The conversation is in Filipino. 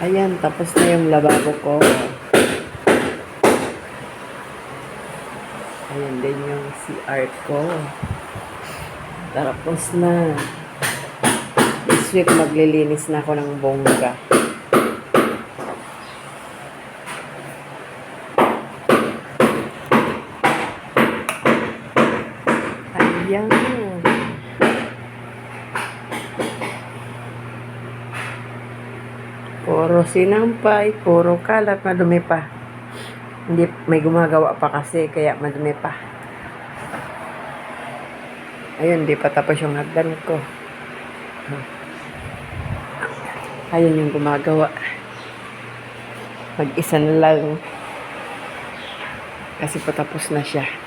Ayan, tapos na yung lababo ko. Ayan din yung CR ko. Tapos na. This week, maglilinis na ako ng bongga. Ayan. Puro sinampay, puro kalat, madumi pa. Hindi, may gumagawa pa kasi, kaya madumi pa. Ayun, di pa tapos yung hagdan ko. Ayun yung gumagawa. Mag-isa na lang. Kasi patapos na siya.